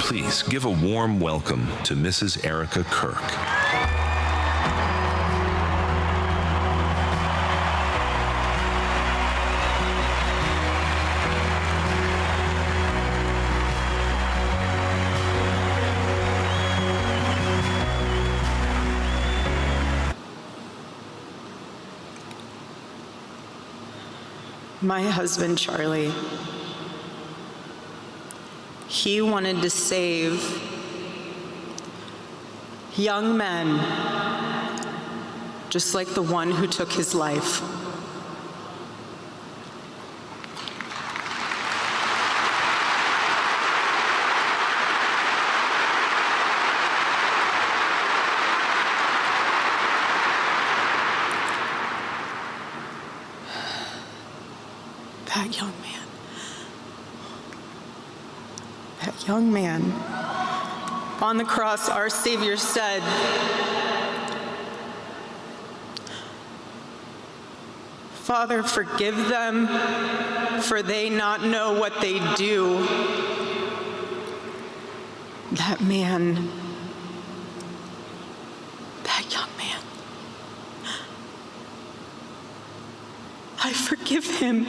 Please give a warm welcome to Mrs. Erika Kirk. My husband, Charlie, he wanted to save young men just like the one who took his life. That young man, on the cross, our Savior said, "Father, forgive them, for they not know what they do." That man, that young man, I forgive him.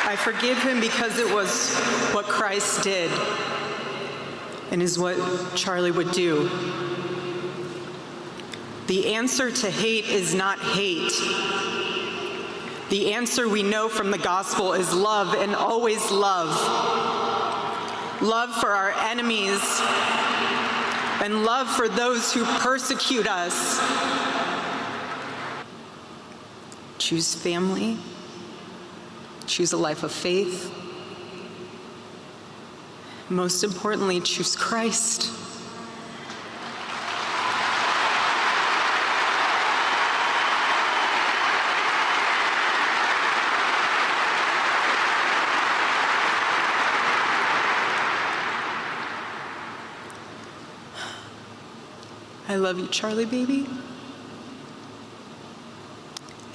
I forgive him because it was what Christ did and is what Charlie would do. The answer to hate is not hate. The answer we know from the gospel is love, and always love. Love for our enemies and love for those who persecute us. Choose family. Choose a life of faith. Most importantly, choose Christ. I love you, Charlie, baby.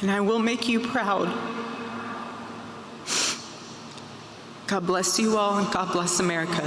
And I will make you proud. God bless you all, and God bless America.